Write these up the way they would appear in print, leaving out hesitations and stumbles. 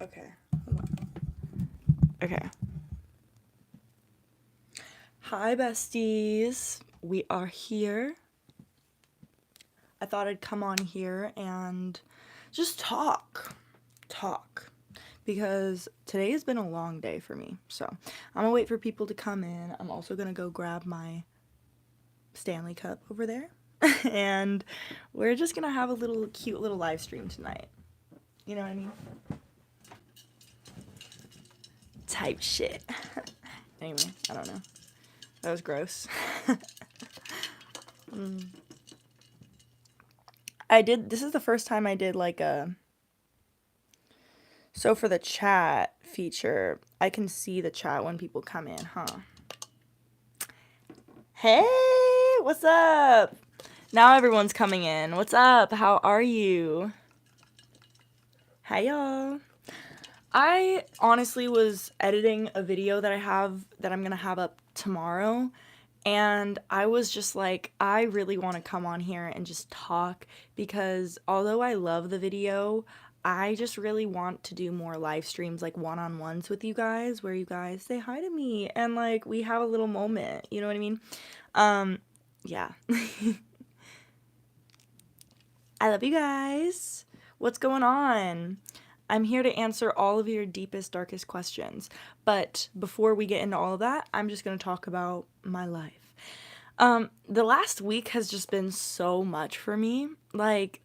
Okay. Hold on. Okay. Hi, besties. We are here. I thought I'd come on here and just talk. Because today has been a long day for me. So I'm gonna wait for people to come in. I'm also gonna go grab my Stanley Cup over there. And we're just gonna have a little cute little live stream tonight. You know what I mean? Type shit. Anyway, I don't know. That was gross. This is the first time I did like so for the chat feature, I can see the chat when people come in, huh? Hey, what's up? Now everyone's coming in. What's up? How are you? Hi, y'all. I honestly was editing a video that I'm gonna have up tomorrow, and I was just like, I really want to come on here and just talk because although I love the video, I just really want to do more live streams, like one-on-ones with you guys, where you guys say hi to me and like we have a little moment. You know what I mean? Yeah. I love you guys. What's going on? I'm here to answer all of your deepest, darkest questions. But before we get into all of that, I'm just going to talk about my life. The last week has just been so much for me. Like,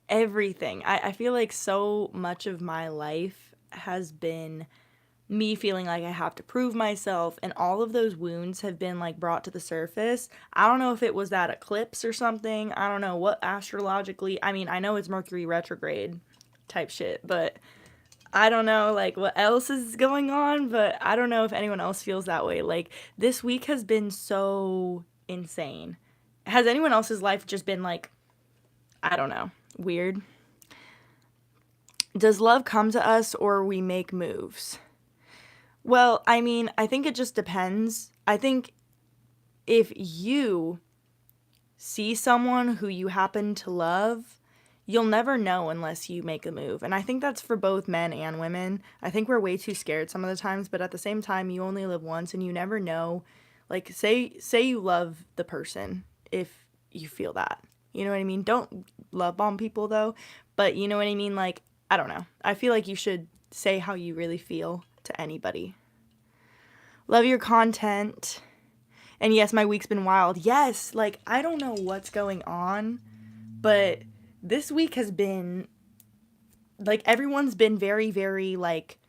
everything. I feel like so much of my life has been me feeling like I have to prove myself, and all of those wounds have been like brought to the surface. I don't know if it was that eclipse or something. I don't know what astrologically. I mean, I know it's Mercury retrograde type shit, but I don't know like what else is going on, but I don't know if anyone else feels that way. Like this week has been so insane. Has anyone else's life just been like, I don't know, weird? Does love come to us or we make moves? Well, I mean, I think it just depends. I think if you see someone who you happen to love, you'll never know unless you make a move. And I think that's for both men and women. I think we're way too scared some of the times, but at the same time, you only live once and you never know. Like say you love the person if you feel that. You know what I mean? Don't love bomb people though, but you know what I mean? Like, I don't know. I feel like you should say how you really feel to anybody. Love your content. And yes, my week's been wild. Yes, like I don't know what's going on, but this week has been like everyone's been very, very like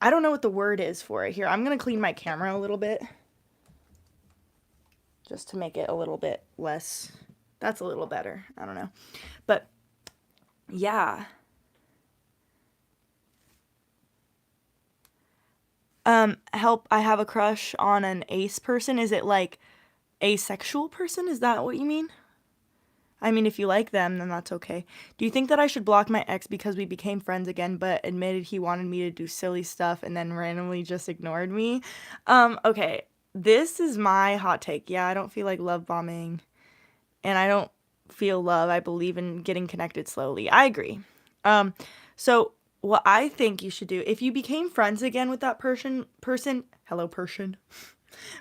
I don't know what the word is for it here. I'm going to clean my camera a little bit just to make it a little bit less. That's a little better. I don't know. But yeah. Help, I have a crush on an ace person. Is it like asexual person? Is that what you mean? I mean, if you like them, then that's okay. Do you think that I should block my ex because we became friends again, but admitted he wanted me to do silly stuff and then randomly just ignored me? Okay. This is my hot take. Yeah, I don't feel like love bombing, and I don't feel love. I believe in getting connected slowly. I agree. So what I think you should do, if you became friends again with that hello person,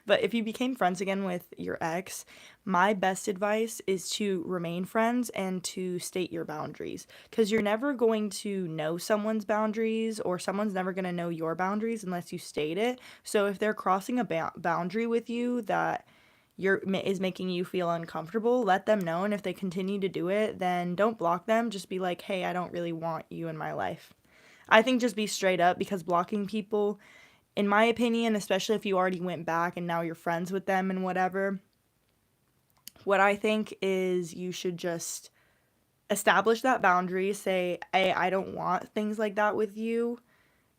but if you became friends again with your ex, my best advice is to remain friends and to state your boundaries. Because you're never going to know someone's boundaries, or someone's never going to know your boundaries unless you state it. So if they're crossing a boundary with you that is making you feel uncomfortable, let them know. And if they continue to do it, then don't block them. Just be like, hey, I don't really want you in my life. I think just be straight up, because blocking people, in my opinion, especially if you already went back and now you're friends with them and whatever, what I think is you should just establish that boundary, say, hey, I don't want things like that with you,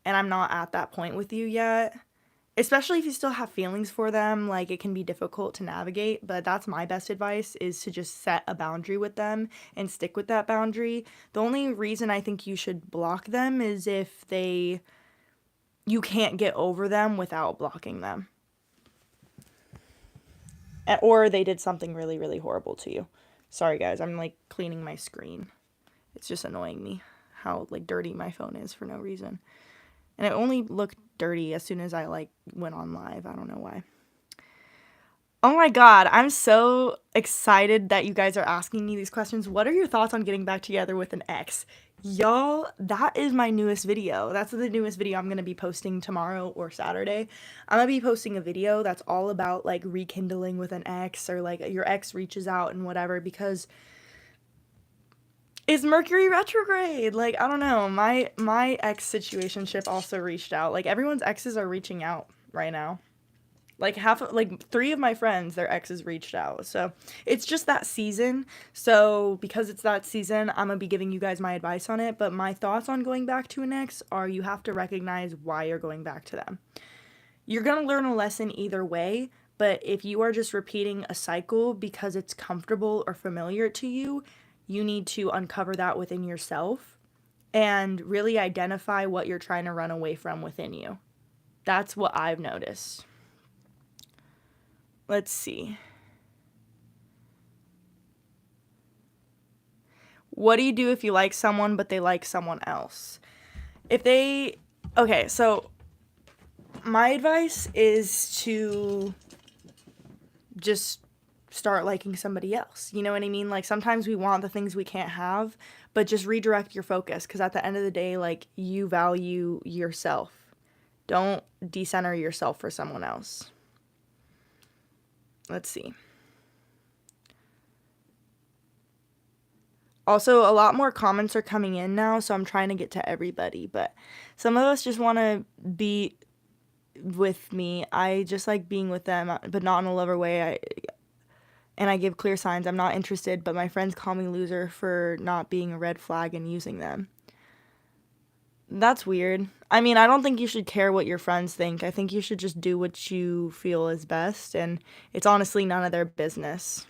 and I'm not at that point with you yet. Especially if you still have feelings for them, like it can be difficult to navigate, but that's my best advice, is to just set a boundary with them and stick with that boundary. The only reason I think you should block them is if you can't get over them without blocking them. Or they did something really, really horrible to you. Sorry, guys. I'm, like, cleaning my screen. It's just annoying me how like dirty my phone is for no reason. And it only looked dirty as soon as I like went on live. I don't know why. Oh my God, I'm so excited that you guys are asking me these questions. What are your thoughts on getting back together with an ex? Y'all, that is my newest video. That's the newest video I'm going to be posting tomorrow or Saturday. I'm going to be posting a video that's all about like rekindling with an ex, or like your ex reaches out and whatever, because it's Mercury retrograde. Like, I don't know. My ex situationship also reached out. Like, everyone's exes are reaching out right now. Like, like 3 of my friends, their exes reached out. So it's just that season. So because it's that season, I'm going to be giving you guys my advice on it. But my thoughts on going back to an ex are, you have to recognize why you're going back to them. You're going to learn a lesson either way. But if you are just repeating a cycle because it's comfortable or familiar to you, you need to uncover that within yourself and really identify what you're trying to run away from within you. That's what I've noticed. Let's see. What do you do if you like someone but they like someone else? Okay, so my advice is to just start liking somebody else. You know what I mean? Like, sometimes we want the things we can't have, but just redirect your focus, because at the end of the day, like, you value yourself. Don't decenter yourself for someone else. Let's see. Also, a lot more comments are coming in now, so I'm trying to get to everybody, but some of us just want to be with me. I just like being with them, but not in a lover way. And I give clear signs I'm not interested, but my friends call me loser for not being a red flag and using them. That's weird. I mean, I don't think you should care what your friends think. I think you should just do what you feel is best, and it's honestly none of their business.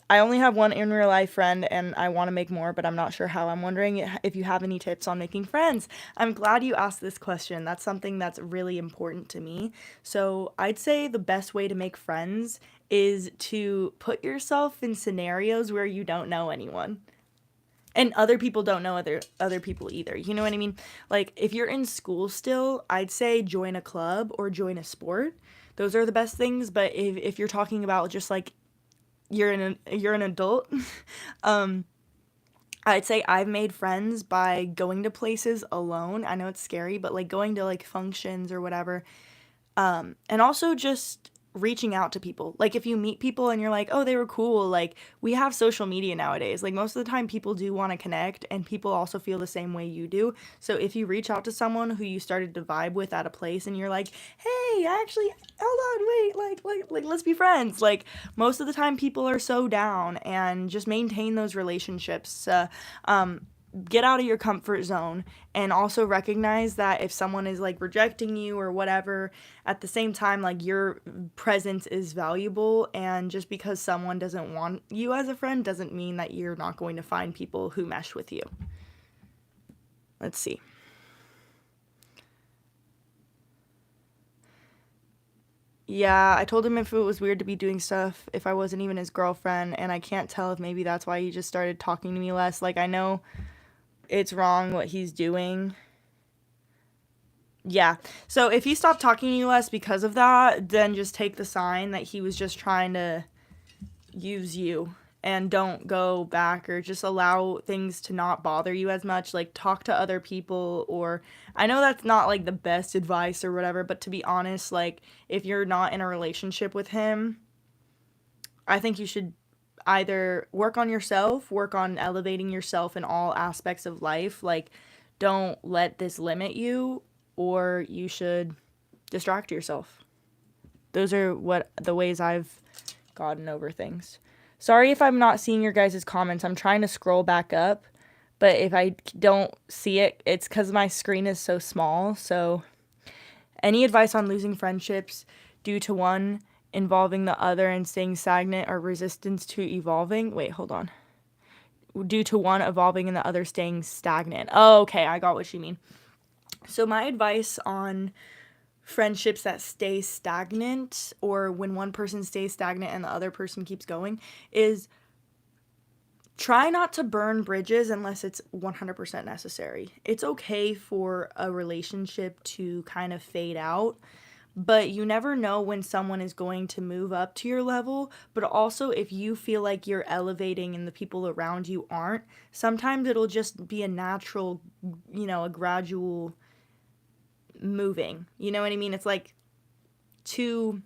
I only have one in real life friend, and I want to make more, but I'm not sure how. I'm wondering if you have any tips on making friends. I'm glad you asked this question. That's something that's really important to me. So I'd say the best way to make friends is to put yourself in scenarios where you don't know anyone. And other people don't know other people either. You know what I mean? Like, if you're in school still, I'd say join a club or join a sport. Those are the best things. But if you're talking about just like you're an adult, I'd say I've made friends by going to places alone. I know it's scary, but like going to like functions or whatever. And also just reaching out to people. Like, if you meet people and you're like, oh, they were cool, like, we have social media nowadays. Like, most of the time people do want to connect, and people also feel the same way you do. So if you reach out to someone who you started to vibe with at a place and you're like, hey, actually, hold on, wait, like let's be friends. Like, most of the time people are so down, and just maintain those relationships. Get out of your comfort zone, and also recognize that if someone is like rejecting you or whatever, at the same time, like, your presence is valuable, and just because someone doesn't want you as a friend doesn't mean that you're not going to find people who mesh with you. Let's see. Yeah, I told him if it was weird to be doing stuff if I wasn't even his girlfriend, and I can't tell if maybe that's why he just started talking to me less. Like, I know it's wrong what he's doing. Yeah. So if he stopped talking to you less because of that, then just take the sign that he was just trying to use you, and don't go back, or just allow things to not bother you as much. Like, talk to other people, or I know that's not like the best advice or whatever, but to be honest, like, if you're not in a relationship with him, I think you should either work on yourself, work on elevating yourself in all aspects of life. Like, don't let this limit you, or you should distract yourself. Those are the ways I've gotten over things. Sorry if I'm not seeing your guys' comments. I'm trying to scroll back up, but if I don't see it, it's because my screen is so small. So, any advice on losing friendships due to one involving the other and staying stagnant, or resistance to evolving? Wait, hold on. Due to one evolving and the other staying stagnant. Oh, okay, I got what you mean. So my advice on friendships that stay stagnant, or when one person stays stagnant and the other person keeps going, is try not to burn bridges unless it's 100% necessary. It's okay for a relationship to kind of fade out, but you never know when someone is going to move up to your level. But also, if you feel like you're elevating and the people around you aren't, sometimes it'll just be a natural, a gradual moving. You know what I mean? It's like two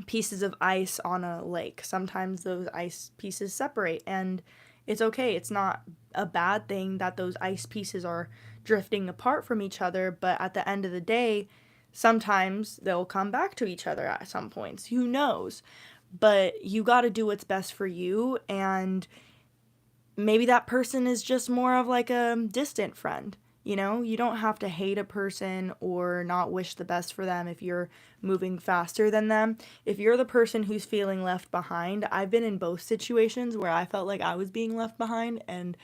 pieces of ice on a lake. Sometimes those ice pieces separate, and it's okay. It's not a bad thing that those ice pieces are drifting apart from each other, but at the end of the day, sometimes they'll come back to each other at some points. Who knows? But you got to do what's best for you, and maybe that person is just more of like a distant friend. You don't have to hate a person or not wish the best for them if you're moving faster than them. If you're the person who's feeling left behind, I've been in both situations where I felt like I was being left behind and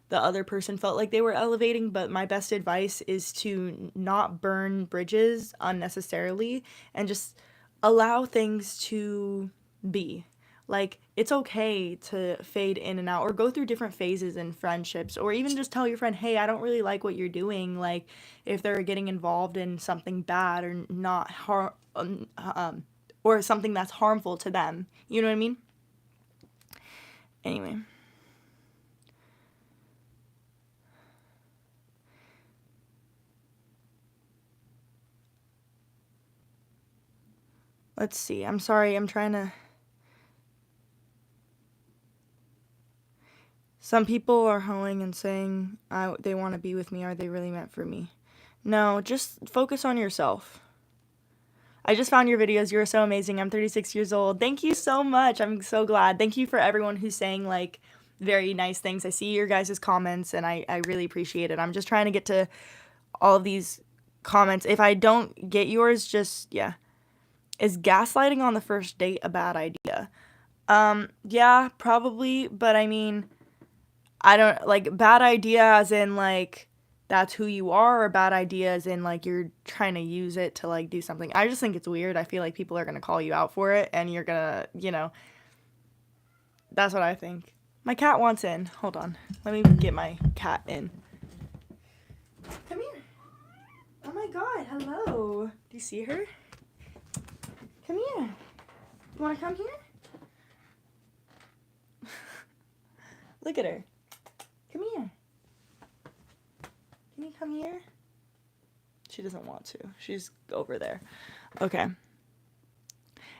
the other person felt like they were elevating, but my best advice is to not burn bridges unnecessarily and just allow things to be. Like, it's okay to fade in and out or go through different phases in friendships, or even just tell your friend, hey, I don't really like what you're doing. Like, if they're getting involved in something bad or not or something that's harmful to them. You know what I mean? Anyway. Let's see. I'm sorry. I'm trying to. Some people are hoeing and saying they want to be with me. Are they really meant for me? No, just focus on yourself. I just found your videos. You're so amazing. I'm 36 years old. Thank you so much. I'm so glad. Thank you for everyone who's saying like very nice things. I see your guys' comments and I really appreciate it. I'm just trying to get to all of these comments. If I don't get yours, just, yeah. Is gaslighting on the first date a bad idea? Yeah, probably, but I mean, I don't, like, bad idea as in, like, that's who you are, or bad idea as in, like, you're trying to use it to, like, do something. I just think it's weird. I feel like people are gonna call you out for it, and you're gonna, that's what I think. My cat wants in. Hold on. Let me get my cat in. Come here. Oh my god, hello. Do you see her? Come here. You wanna come here? Look at her. Come here. Can you come here? She doesn't want to. She's over there. Okay.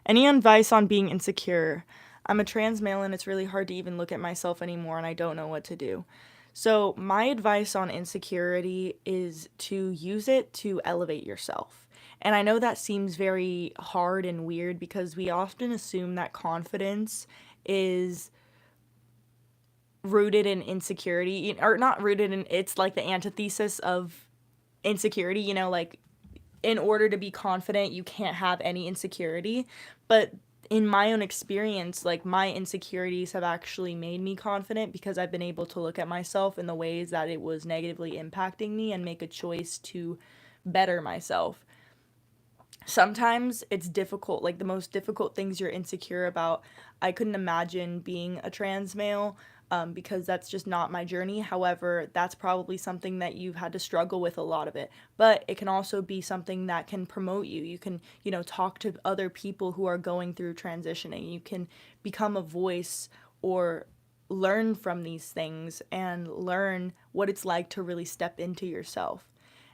Any advice on being insecure? I'm a trans male and it's really hard to even look at myself anymore and I don't know what to do. So my advice on insecurity is to use it to elevate yourself. And I know that seems very hard and weird because we often assume that confidence is rooted in insecurity, or not rooted in, it's like the antithesis of insecurity, like in order to be confident, you can't have any insecurity. But in my own experience, like my insecurities have actually made me confident because I've been able to look at myself in the ways that it was negatively impacting me and make a choice to better myself. Sometimes it's difficult, like the most difficult things you're insecure about. I couldn't imagine being a trans male because that's just not my journey. However, that's probably something that you've had to struggle with a lot of it. But it can also be something that can promote you. You can, talk to other people who are going through transitioning. You can become a voice or learn from these things and learn what it's like to really step into yourself.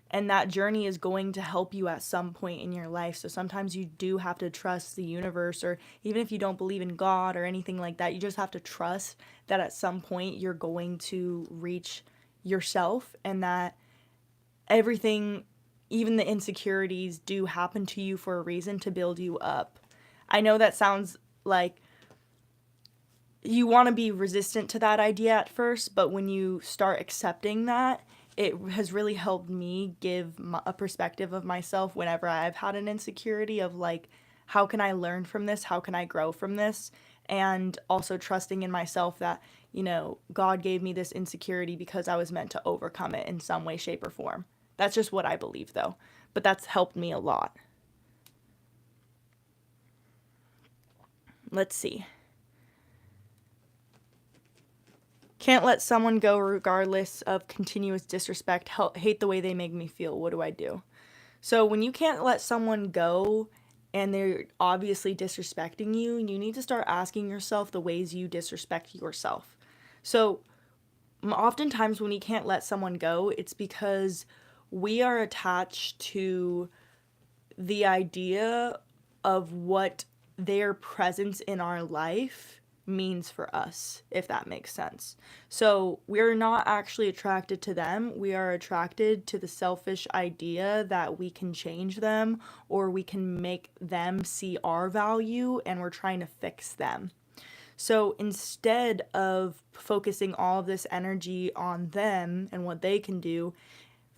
And that journey is going to help you at some point in your life. So sometimes you do have to trust the universe, or even if you don't believe in God or anything like that, you just have to trust that at some point you're going to reach yourself and that everything, even the insecurities, do happen to you for a reason to build you up. I know that sounds like you want to be resistant to that idea at first, but when you start accepting that, it has really helped me give a perspective of myself whenever I've had an insecurity of like, how can I learn from this? How can I grow from this? And also trusting in myself that, God gave me this insecurity because I was meant to overcome it in some way, shape, or form. That's just what I believe though. But that's helped me a lot. Let's see. Can't let someone go regardless of continuous disrespect. Hate the way they make me feel. What do I do? So when you can't let someone go and they're obviously disrespecting you, you need to start asking yourself the ways you disrespect yourself. So oftentimes when we can't let someone go, it's because we are attached to the idea of what their presence in our life means for us, if that makes sense. So we're not actually attracted to them. We are attracted to the selfish idea that we can change them or we can make them see our value, and we're trying to fix them. So instead of focusing all of this energy on them and what they can do,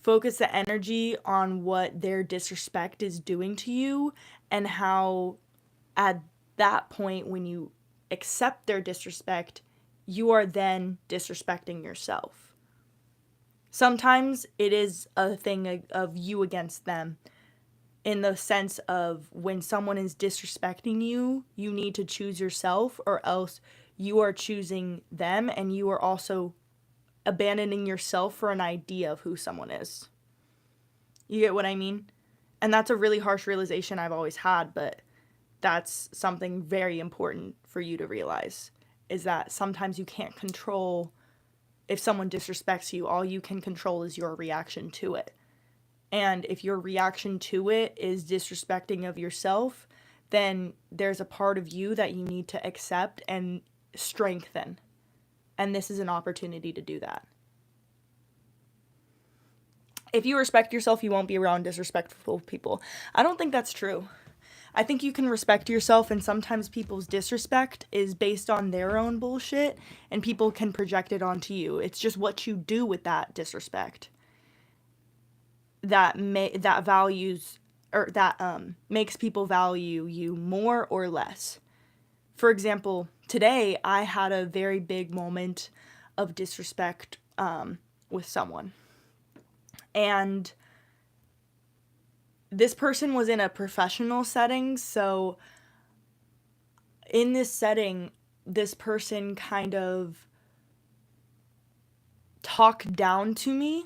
focus the energy on what their disrespect is doing to you, and how at that point, when you accept their disrespect, you are then disrespecting yourself. Sometimes it is a thing of you against them, in the sense of when someone is disrespecting you, you need to choose yourself, or else you are choosing them and you are also abandoning yourself for an idea of who someone is. You get what I mean? And that's a really harsh realization I've always had, but that's something very important for you to realize, is that sometimes you can't control if someone disrespects you. All you can control is your reaction to it. And if your reaction to it is disrespecting of yourself, then there's a part of you that you need to accept and strengthen. And this is an opportunity to do that. If you respect yourself, you won't be around disrespectful people. I don't think that's true. I think you can respect yourself, and sometimes people's disrespect is based on their own bullshit, and people can project it onto you. It's just what you do with that disrespect that values, or that makes people value you more or less. For example, today I had a very big moment of disrespect with someone. And this person was in a professional setting, so in this setting, this person kind of talked down to me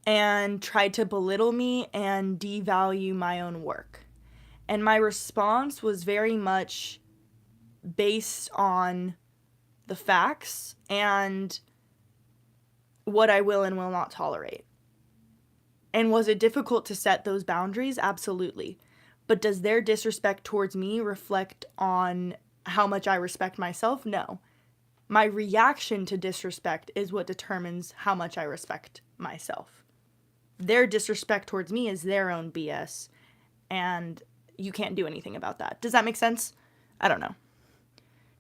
and tried to belittle me and devalue my own work. And my response was very much based on the facts and what I will and will not tolerate. And was it difficult to set those boundaries? Absolutely. But does their disrespect towards me reflect on how much I respect myself? No. My reaction to disrespect is what determines how much I respect myself. Their disrespect towards me is their own BS, and you can't do anything about that. Does that make sense? I don't know.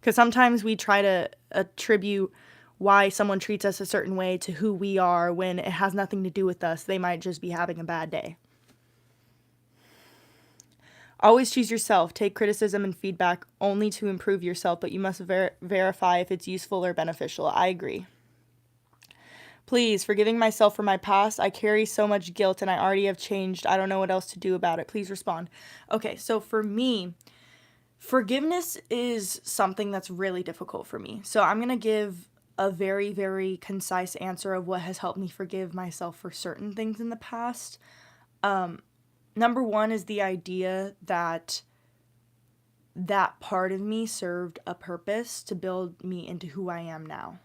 Because sometimes we try to attribute why someone treats us a certain way to who we are when it has nothing to do with us. They might just be having a bad day. Always choose yourself. Take criticism and feedback only to improve yourself, but you must verify if it's useful or beneficial. I agree. Please, forgiving myself for my past. I carry so much guilt and I already have changed. I don't know what else to do about it. Please respond. Okay, so for me, forgiveness is something that's really difficult for me. So I'm going to give a very, very concise answer of what has helped me forgive myself for certain things in the past. Number one is the idea that that part of me served a purpose to build me into who I am now.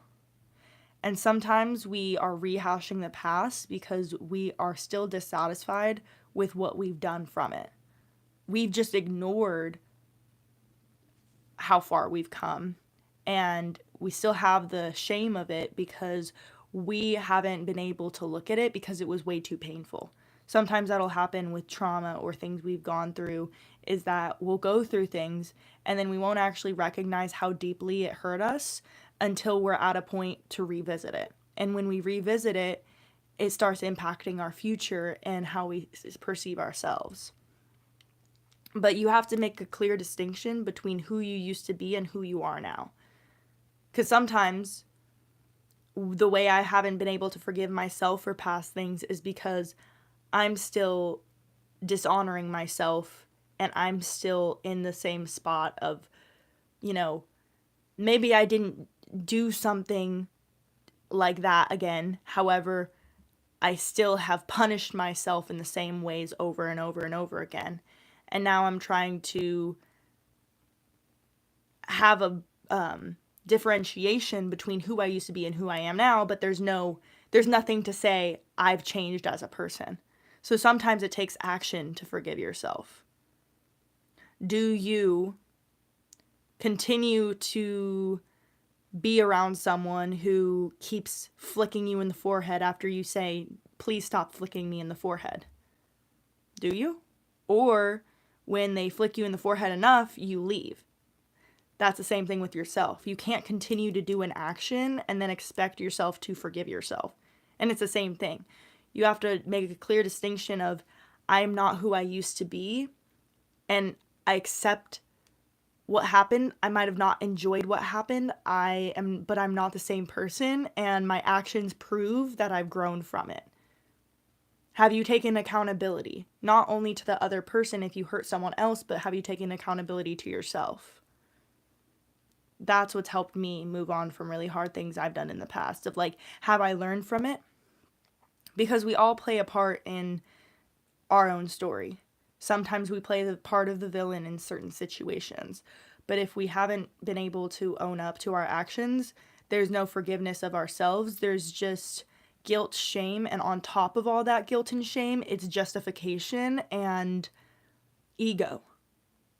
And sometimes we are rehashing the past because we are still dissatisfied with what we've done from it. We've just ignored how far we've come, and we still have the shame of it because we haven't been able to look at it because it was way too painful. Sometimes that'll happen with trauma or things we've gone through, is that we'll go through things and then we won't actually recognize how deeply it hurt us until we're at a point to revisit it. And when we revisit it, it starts impacting our future and how we perceive ourselves. But you have to make a clear distinction between who you used to be and who you are now. Because sometimes the way I haven't been able to forgive myself for past things is because I'm still dishonoring myself and I'm still in the same spot of, maybe I didn't do something like that again. However, I still have punished myself in the same ways over and over and over again. And now I'm trying to have a differentiation between who I used to be and who I am now, but there's nothing to say I've changed as a person. So sometimes it takes action to forgive yourself. Do you continue to be around someone who keeps flicking you in the forehead after you say, please stop flicking me in the forehead? Do you? Or when they flick you in the forehead enough, you leave. That's the same thing with yourself. You can't continue to do an action and then expect yourself to forgive yourself. And it's the same thing. You have to make a clear distinction of, I'm not who I used to be, and I accept what happened. I might have not enjoyed what happened. But I'm not the same person, and my actions prove that I've grown from it. Have you taken accountability? Not only to the other person if you hurt someone else, but have you taken accountability to yourself? That's what's helped me move on from really hard things I've done in the past, of like, have I learned from it? Because we all play a part in our own story. Sometimes we play the part of the villain in certain situations. But if we haven't been able to own up to our actions, there's no forgiveness of ourselves. There's just guilt, shame, and on top of all that guilt and shame, it's justification and ego.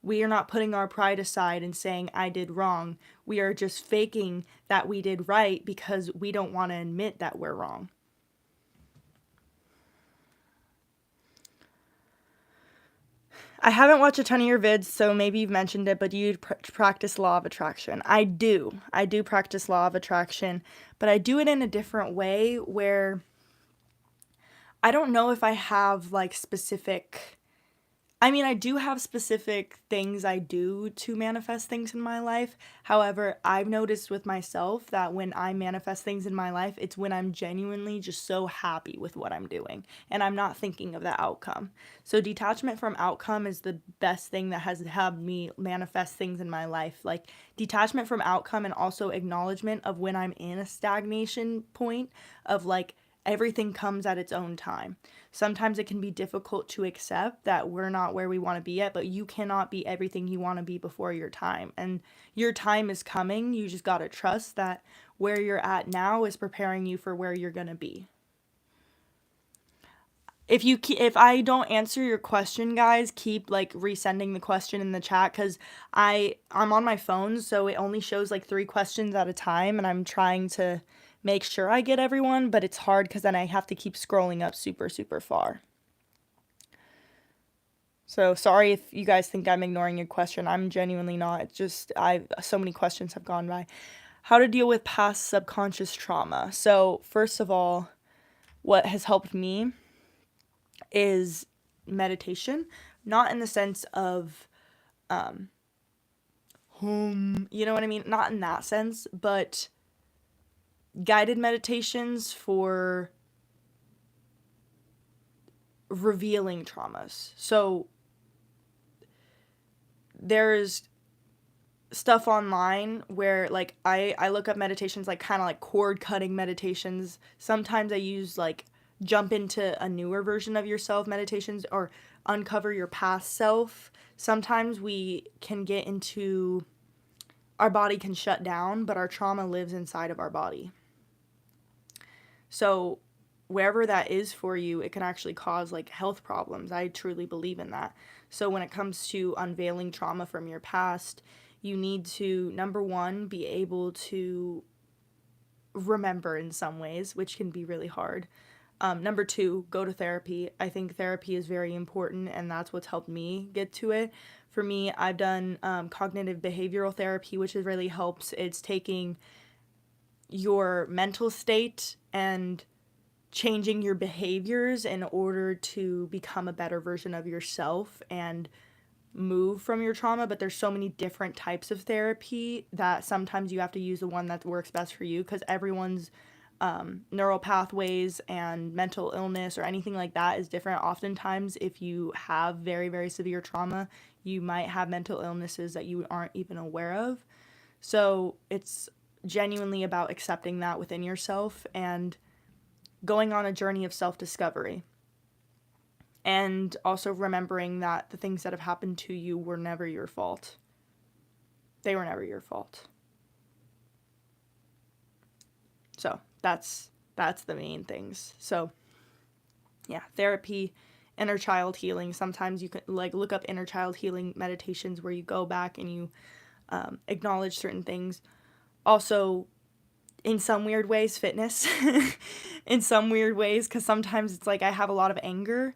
We are not putting our pride aside and saying, I did wrong. We are just faking that we did right because we don't want to admit that we're wrong. I haven't watched a ton of your vids, so maybe you've mentioned it, but do you practice law of attraction? I do. I do practice law of attraction, but I do it in a different way where I don't know if I have like I do have specific things I do to manifest things in my life. However, I've noticed with myself that when I manifest things in my life, it's when I'm genuinely just so happy with what I'm doing and I'm not thinking of the outcome. So detachment from outcome is the best thing that has helped me manifest things in my life. Like detachment from outcome, and also acknowledgement of when I'm in a stagnation point of like, everything comes at its own time. Sometimes it can be difficult to accept that we're not where we want to be at, but you cannot be everything you want to be before your time. And your time is coming. You just got to trust that where you're at now is preparing you for where you're going to be. If I don't answer your question, guys, keep like resending the question in the chat, because I'm on my phone, so it only shows like 3 questions at a time, and I'm trying to make sure I get everyone, but it's hard because then I have to keep scrolling up super, super far. So sorry if you guys think I'm ignoring your question. I'm genuinely not. It's just so many questions have gone by. How to deal with past subconscious trauma. So first of all, what has helped me is meditation, not in the sense of you know what I mean? Not in that sense, but guided meditations for revealing traumas. So there's stuff online where like I look up meditations, like kind of like cord cutting meditations. Sometimes I use like jump into a newer version of yourself meditations, or uncover your past self. Sometimes we can get into, our body can shut down, but our trauma lives inside of our body. So wherever that is for you, it can actually cause like health problems. I truly believe in that. So when it comes to unveiling trauma from your past, you need to, number one, be able to remember in some ways, which can be really hard. Number 2, go to therapy. I think therapy is very important, and that's what's helped me get to it. For me, I've done cognitive behavioral therapy, which really helps. It's taking your mental state and changing your behaviors in order to become a better version of yourself and move from your trauma. But there's so many different types of therapy that sometimes you have to use the one that works best for you, because everyone's neural pathways and mental illness or anything like that is different. Oftentimes, if you have very, very severe trauma, you might have mental illnesses that you aren't even aware of. So it's genuinely about accepting that within yourself and going on a journey of self-discovery. And also remembering that the things that have happened to you were never your fault. They were never your fault. So that's the main things. So yeah, therapy, inner child healing. Sometimes you can like look up inner child healing meditations where you go back and you acknowledge certain things. Also, in some weird ways, fitness. In some weird ways, because sometimes it's like I have a lot of anger.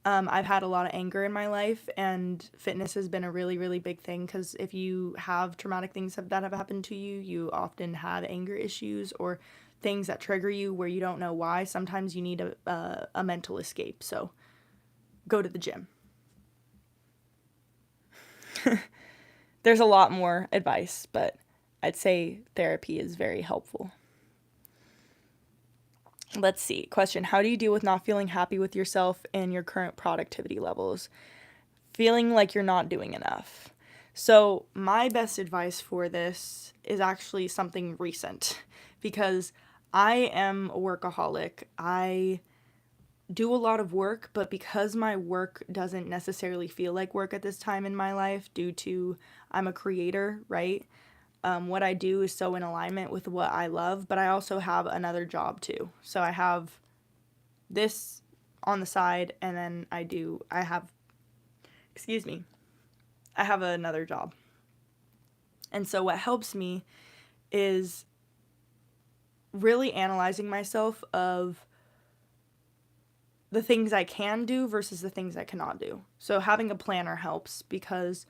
I've had a lot of anger in my life, and fitness has been a really, really big thing, because if you have traumatic things that have happened to you, you often have anger issues or things that trigger you where you don't know why. Sometimes you need a mental escape, so go to the gym. There's a lot more advice, but I'd say therapy is very helpful. Let's see. Question. How do you deal with not feeling happy with yourself and your current productivity levels? Feeling like you're not doing enough. So my best advice for this is actually something recent, because I am a workaholic. I do a lot of work, but because my work doesn't necessarily feel like work at this time in my life due to I'm a creator, right? What I do is so in alignment with what I love, but I also have another job too. So I have this on the side, and then I have another job. And so what helps me is really analyzing myself of the things I can do versus the things I cannot do. So having a planner helps, because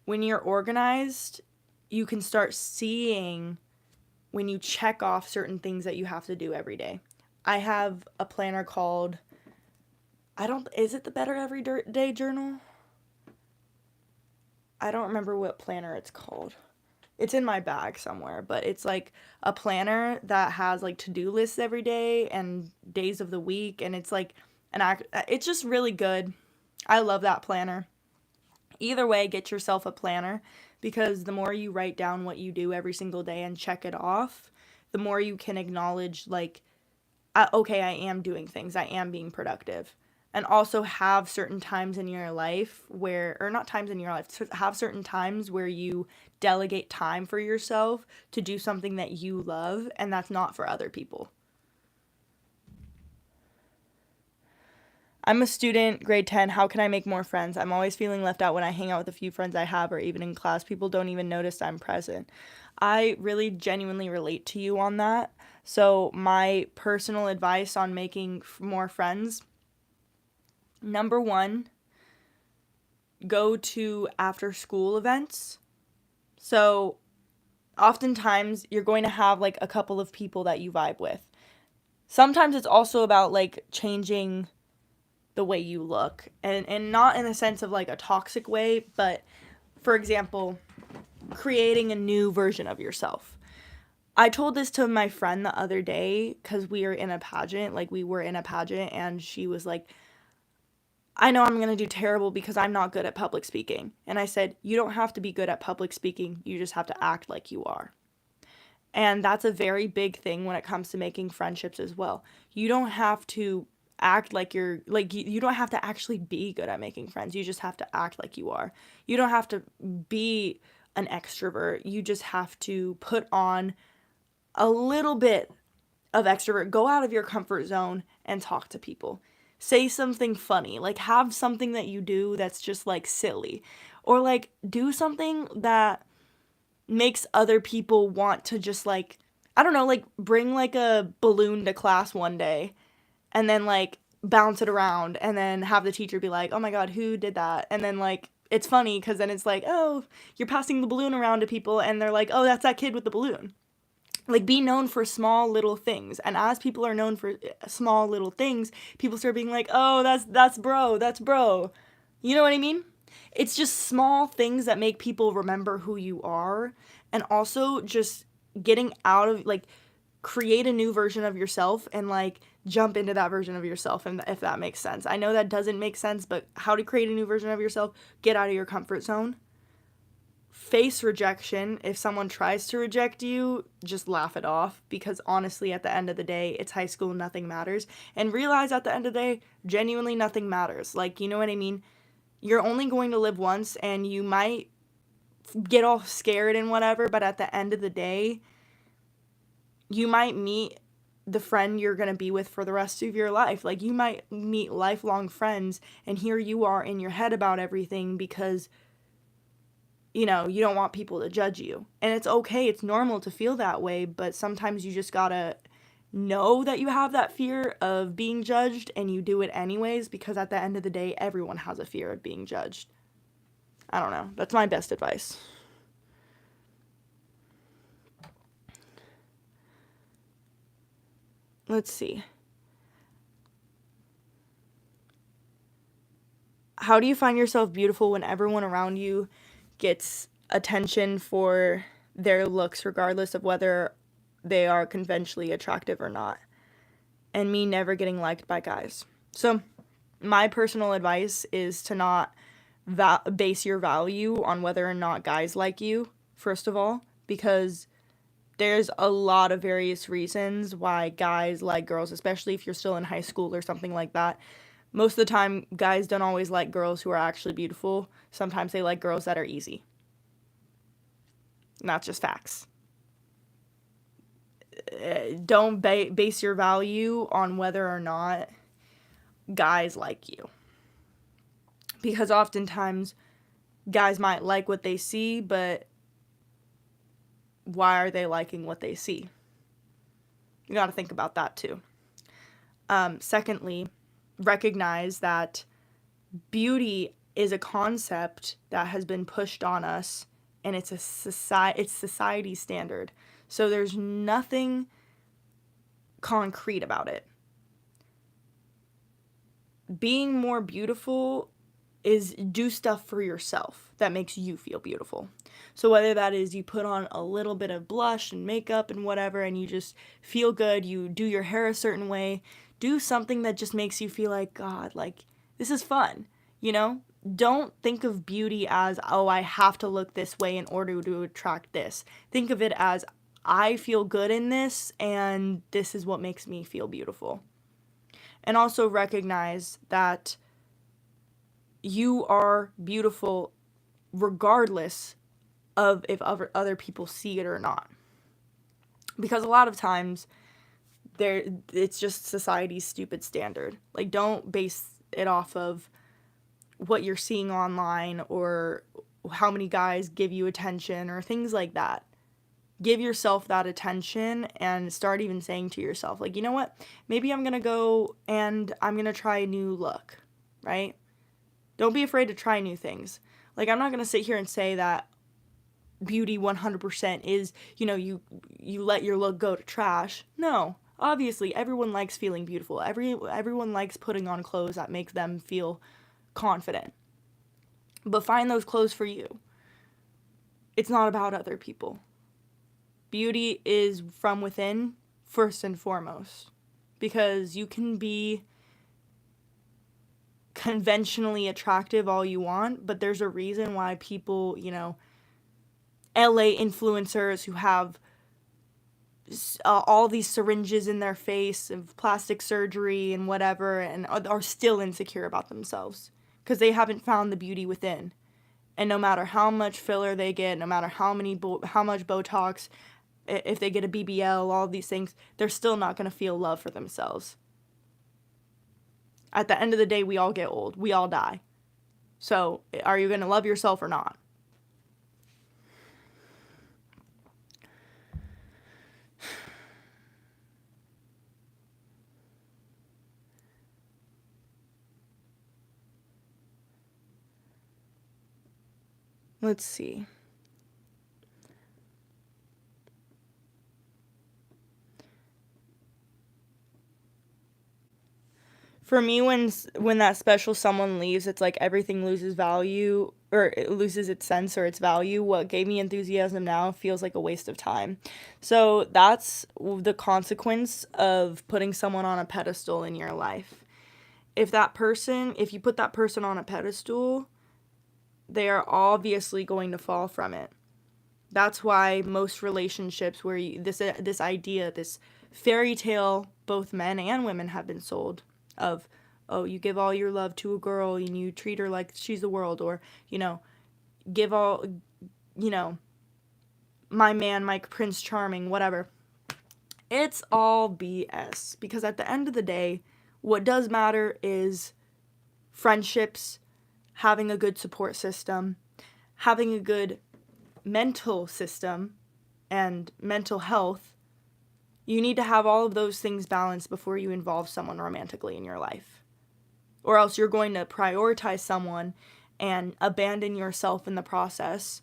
when you're organized, you can start seeing when you check off certain things that you have to do every day. I have a planner called, is it the Better Everyday Journal? I don't remember what planner it's called. It's in my bag somewhere, but it's like a planner that has like to-do lists every day and days of the week, and it's like it's just really good. I love that planner. Either way, get yourself a planner, because the more you write down what you do every single day and check it off, the more you can acknowledge like, okay, I am doing things, I am being productive. And also have certain times in your life have certain times where you delegate time for yourself to do something that you love, and that's not for other people. I'm a student, grade 10. How can I make more friends? I'm always feeling left out when I hang out with a few friends I have, or even in class. People don't even notice I'm present. I really genuinely relate to you on that. So my personal advice on making more friends: number one, go to after school events. So oftentimes you're going to have like a couple of people that you vibe with. Sometimes it's also about like changing the way you look, and not in a sense of like a toxic way, but for example, creating a new version of yourself. I told this to my friend the other day, because we were in a pageant, and she was like, I know I'm going to do terrible because I'm not good at public speaking. And I said, you don't have to be good at public speaking. You just have to act like you are. And that's a very big thing when it comes to making friendships as well. You don't have to act like you don't have to actually be good at making friends. You just have to act like you are. You don't have to be an extrovert. You just have to put on a little bit of extrovert. Go out of your comfort zone and talk to people. Say something funny, like have something that you do that's just like silly, or like do something that makes other people want to just like, I don't know, like bring like a balloon to class one day and then like bounce it around and then have the teacher be like, oh my God, who did that? And then like, it's funny because then it's like, oh, you're passing the balloon around to people and they're like, oh, that's that kid with the balloon. Like, be known for small little things. And as people are known for small little things, people start being like, oh, that's bro. You know what I mean? It's just small things that make people remember who you are. And also just getting out of, like, create a new version of yourself and, like, jump into that version of yourself, and if that makes sense. I know that doesn't make sense, but how to create a new version of yourself: get out of your comfort zone. face rejection. If someone tries to reject you, just laugh it off, because honestly, at the end of the day, it's high school, nothing matters. And realize at the end of the day, genuinely nothing matters. Like, you know what I mean? You're only going to live once, and you might get all scared and whatever, but at the end of the day, you might meet the friend you're going to be with for the rest of your life. Like, you might meet lifelong friends, and here you are in your head about everything because, you know, you don't want people to judge you. And it's okay, it's normal to feel that way, but sometimes you just gotta know that you have that fear of being judged, and you do it anyways, because at the end of the day, everyone has a fear of being judged. I don't know. That's my best advice. Let's see. How do you find yourself beautiful when everyone around you gets attention for their looks, regardless of whether they are conventionally attractive or not? And me never getting liked by guys. So, my personal advice is to not base your value on whether or not guys like you, first of all, because there's a lot of various reasons why guys like girls, especially if you're still in high school or something like that. Most of the time, guys don't always like girls who are actually beautiful. Sometimes they like girls that are easy. Not just facts. Don't base your value on whether or not guys like you. Because oftentimes, guys might like what they see, but why are they liking what they see? You got to think about that too. Secondly, recognize that beauty is a concept that has been pushed on us, and it's society standard. So there's nothing concrete about it. Being more beautiful is do stuff for yourself that makes you feel beautiful. So whether that is you put on a little bit of blush and makeup and whatever, and you just feel good, you do your hair a certain way, do something that just makes you feel like, God, like, this is fun, you know? Don't think of beauty as, oh, I have to look this way in order to attract this. Think of it as, I feel good in this, and this is what makes me feel beautiful. And also recognize that you are beautiful regardless of if other people see it or not. Because a lot of times, it's just society's stupid standard. Like, don't base it off of what you're seeing online or how many guys give you attention or things like that. Give yourself that attention and start even saying to yourself, like, you know what? Maybe I'm going to go and I'm going to try a new look, right? Don't be afraid to try new things. Like, I'm not going to sit here and say that beauty 100% is, you know, you let your look go to trash. No. Obviously, everyone likes feeling beautiful. Everyone likes putting on clothes that make them feel confident. But find those clothes for you. It's not about other people. Beauty is from within, first and foremost. Because you can be conventionally attractive all you want, but there's a reason why people, you know, LA influencers who have all these syringes in their face of plastic surgery and whatever, and are still insecure about themselves because they haven't found the beauty within. And no matter how much filler they get, no matter how much Botox, if they get a BBL, all these things, they're still not going to feel love for themselves. At the end of the day, we all get old. We all die. So, are you going to love yourself or not? Let's see. For me, when that special someone leaves, it's like everything loses value, or it loses its sense or its value. What gave me enthusiasm now feels like a waste of time. So that's the consequence of putting someone on a pedestal in your life. If you put that person on a pedestal, they are obviously going to fall from it. That's why most relationships where this idea, this fairy tale, both men and women have been sold of, oh, you give all your love to a girl and you treat her like she's the world, or, give all, you know, my man, my Prince Charming, whatever. It's all BS, because at the end of the day, what does matter is friendships, having a good support system, having a good mental system, and mental health. You need to have all of those things balanced before you involve someone romantically in your life. Or else you're going to prioritize someone and abandon yourself in the process,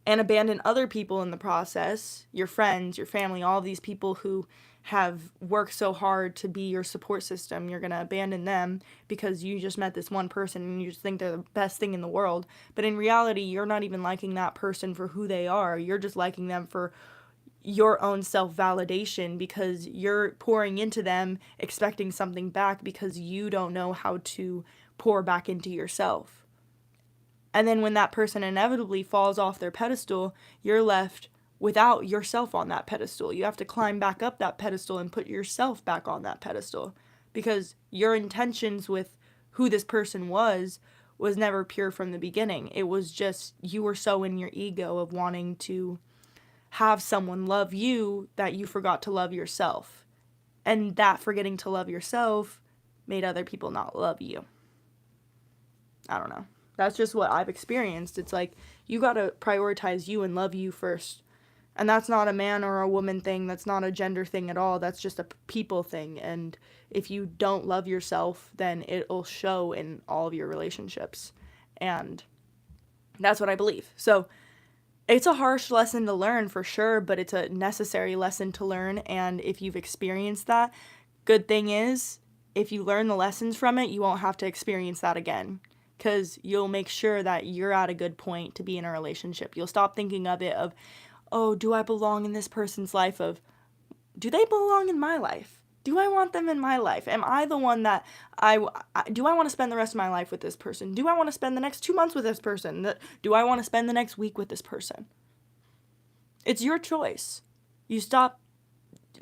and abandon other people in the process, your friends, your family, all these people who have worked so hard to be your support system. You're going to abandon them because you just met this one person and you just think they're the best thing in the world. But in reality, you're not even liking that person for who they are. You're just liking them for your own self-validation, because you're pouring into them expecting something back because you don't know how to pour back into yourself. And then when that person inevitably falls off their pedestal, you're left without yourself on that pedestal. You have to climb back up that pedestal and put yourself back on that pedestal, because your intentions with who this person was never pure from the beginning. It was just you were so in your ego of wanting to have someone love you that you forgot to love yourself. And that forgetting to love yourself made other people not love you. I don't know. That's just what I've experienced. It's like, you gotta prioritize you and love you first. And that's not a man or a woman thing. That's not a gender thing at all. That's just a people thing. And if you don't love yourself, then it'll show in all of your relationships. And that's what I believe. So it's a harsh lesson to learn for sure, but it's a necessary lesson to learn. And if you've experienced that, good thing is, if you learn the lessons from it, you won't have to experience that again. Because you'll make sure that you're at a good point to be in a relationship. You'll stop thinking of it of, oh, do I belong in this person's life? Of, do they belong in my life? Do I want them in my life? Am I the one that do I want to spend the rest of my life with this person? Do I want to spend the next 2 months with this person? Do I want to spend the next week with this person? It's your choice. You stop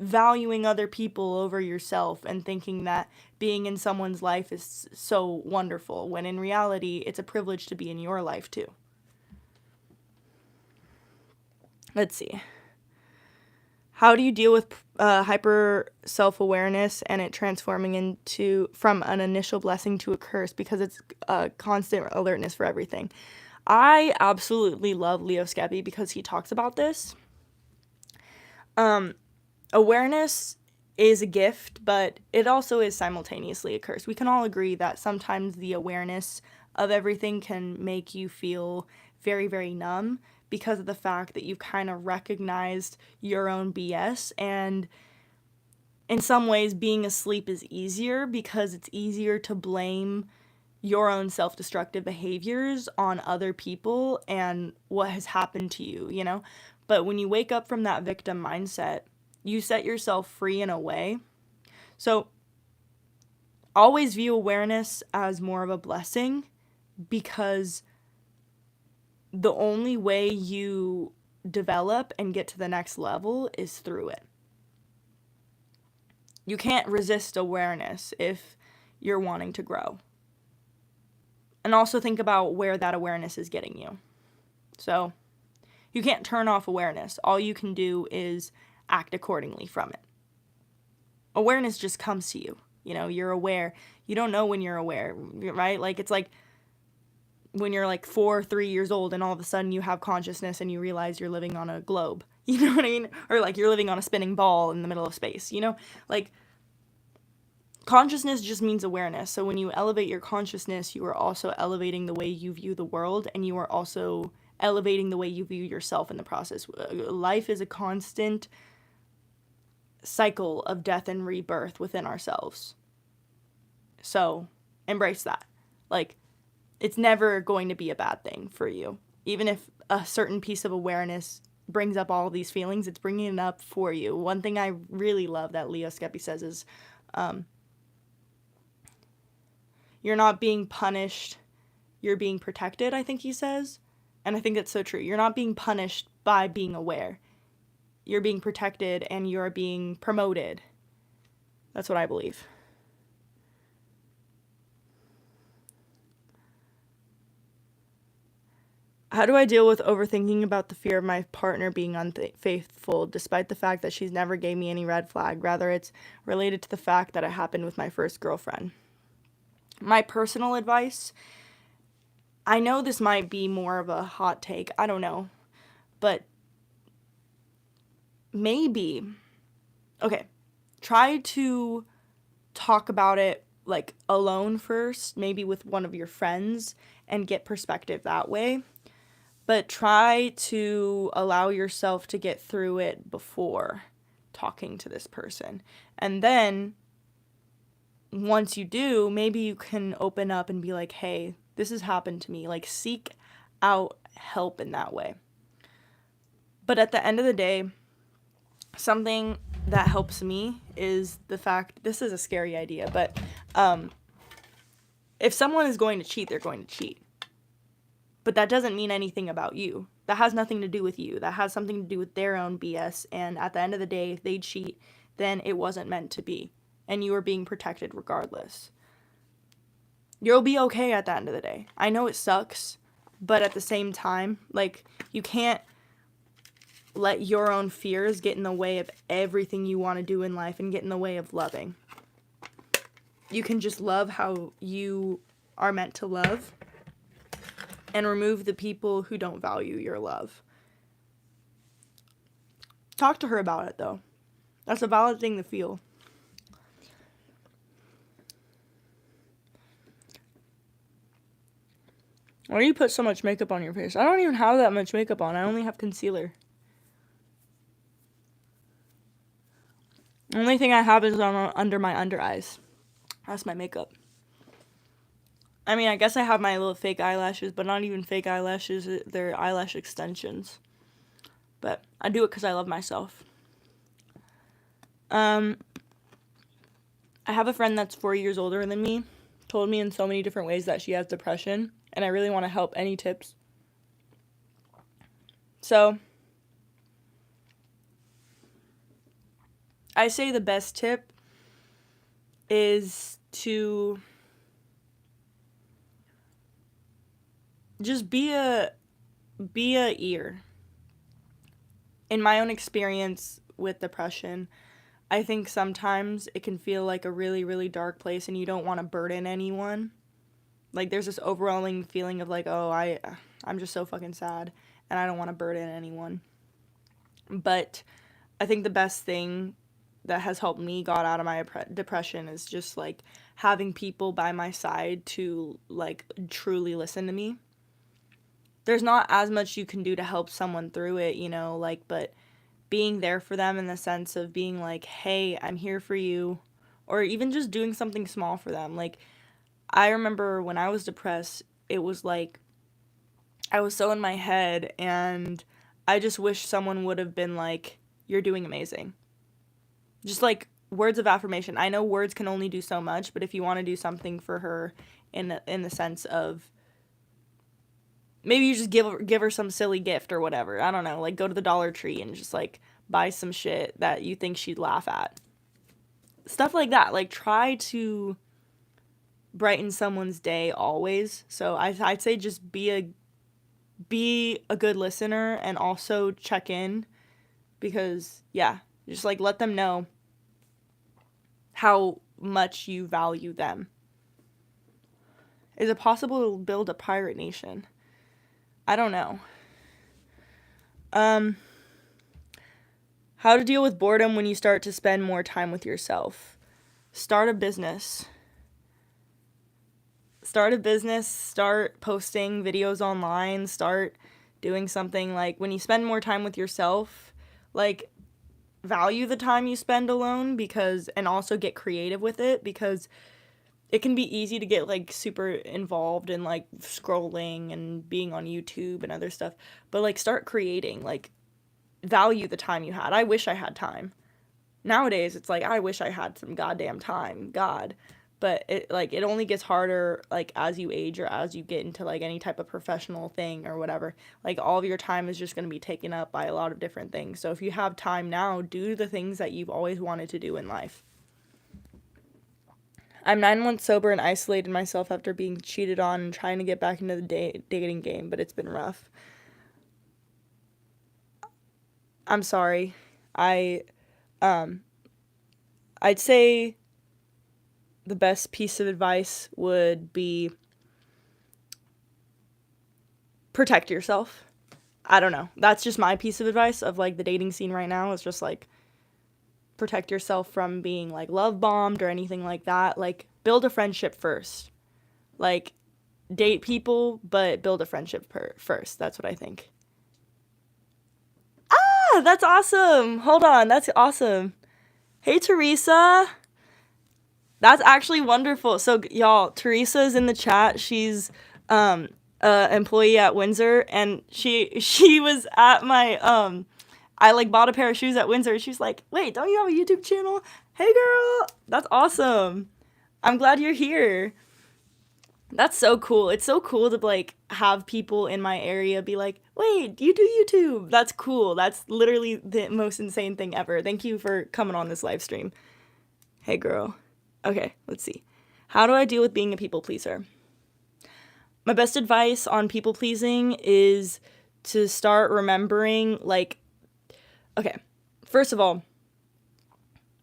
valuing other people over yourself and thinking that being in someone's life is so wonderful, when in reality, it's a privilege to be in your life too. Let's see. How do you deal with hyper self-awareness and it transforming from an initial blessing to a curse, because it's a constant alertness for everything? I absolutely love Leo Skeppy because he talks about this. Awareness is a gift, but it also is simultaneously a curse. We can all agree that sometimes the awareness of everything can make you feel very, very numb, because of the fact that you've kind of recognized your own BS. And in some ways, being asleep is easier, because it's easier to blame your own self-destructive behaviors on other people and what has happened to you, But when you wake up from that victim mindset, you set yourself free in a way. So always view awareness as more of a blessing, because the only way you develop and get to the next level is through it. You can't resist awareness if you're wanting to grow. And also think about where that awareness is getting you. So you can't turn off awareness. All you can do is act accordingly from it. Awareness just comes to you. You're aware. You don't know when you're aware, right? Like, it's like when you're like 3 years old and all of a sudden you have consciousness and you realize you're living on a globe. You know what I mean? Or like you're living on a spinning ball in the middle of space, Like, consciousness just means awareness. So when you elevate your consciousness, you are also elevating the way you view the world, and you are also elevating the way you view yourself in the process. Life is a constant cycle of death and rebirth within ourselves. So embrace that. Like, it's never going to be a bad thing for you. Even if a certain piece of awareness brings up all these feelings, it's bringing it up for you. One thing I really love that Leo Skeppy says is, you're not being punished you're being protected, I think he says. And I think that's so true. You're not being punished by being aware. You're being protected and you're being promoted. That's what I believe. How do I deal with overthinking about the fear of my partner being unfaithful, despite the fact that she's never gave me any red flag? Rather, it's related to the fact that it happened with my first girlfriend. My personal advice, I know this might be more of a hot take, I don't know, but maybe, okay, try to talk about it like alone first, maybe with one of your friends, and get perspective that way. But try to allow yourself to get through it before talking to this person. And then once you do, maybe you can open up and be like, hey, this has happened to me. Like, seek out help in that way. But at the end of the day, something that helps me is the fact, this is a scary idea, but if someone is going to cheat, they're going to cheat. But that doesn't mean anything about you. That has nothing to do with you. That has something to do with their own BS. And at the end of the day, if they cheat, then it wasn't meant to be. And you are being protected regardless. You'll be okay at the end of the day. I know it sucks, but at the same time, like, you can't let your own fears get in the way of everything you want to do in life and get in the way of loving. You can just love how you are meant to love. And remove the people who don't value your love. Talk to her about it, though. That's a valid thing to feel. Why do you put so much makeup on your face? I don't even have that much makeup on. I only have concealer. The only thing I have is under my under eyes. That's my makeup. I mean, I guess I have my little fake eyelashes, but not even fake eyelashes. They're eyelash extensions. But I do it because I love myself. I have a friend that's 4 years older than me. Told me in so many different ways that she has depression. And I really want to help. Any tips? So, I say the best tip is to just be a ear. In my own experience with depression, I think sometimes it can feel like a really, really dark place and you don't want to burden anyone. Like, there's this overwhelming feeling of like, oh, I'm just so fucking sad and I don't want to burden anyone. But I think the best thing that has helped me got out of my depression is just like having people by my side to like truly listen to me. There's not as much you can do to help someone through it, you know, like, but being there for them in the sense of being like, hey, I'm here for you, or even just doing something small for them. Like, I remember when I was depressed, it was like, I was so in my head, and I just wish someone would have been like, you're doing amazing. Just like words of affirmation. I know words can only do so much, but if you want to do something for her in the sense of, maybe you just give her some silly gift or whatever. I don't know. Like, go to the Dollar Tree and just, like, buy some shit that you think she'd laugh at. Stuff like that. Like, try to brighten someone's day always. So I'd say just be a good listener and also check in. Because, yeah, just, like, let them know how much you value them. Is it possible to build a pirate nation? I don't know. How to deal with boredom when you start to spend more time with yourself. Start a business. Start posting videos online, start doing something. Like, when you spend more time with yourself, like, value the time you spend alone, and also get creative with it, because it can be easy to get, like, super involved in, like, scrolling and being on YouTube and other stuff. But, like, start creating. Like, value the time you had. I wish I had time. Nowadays, it's like, I wish I had some goddamn time. God. but it only gets harder like as you age or as you get into like any type of professional thing or whatever. Like all of your time is just going to be taken up by a lot of different things. So if you have time now, do the things that you've always wanted to do in life. I'm 9 months sober and isolated myself after being cheated on and trying to get back into the dating game, but it's been rough. I'm sorry. I'd say the best piece of advice would be protect yourself. I don't know. That's just my piece of advice of like the dating scene right now. It's just like protect yourself from being like love bombed or anything like that. Like build a friendship first. Like date people, but build a friendship first. That's what I think. Ah, that's awesome. Hold on. That's awesome. Hey, Teresa. That's actually wonderful. So, y'all, Teresa is in the chat. She's employee at Windsor, and she was at my I like bought a pair of shoes at Windsor. She's like, "Wait, don't you have a YouTube channel?" Hey, girl, that's awesome. I'm glad you're here. That's so cool. It's so cool to like have people in my area be like, "Wait, you do YouTube?" That's cool. That's literally the most insane thing ever. Thank you for coming on this live stream. Hey, girl. Okay, let's see. How do I deal with being a people pleaser? My best advice on people pleasing is to start remembering, like, okay, first of all,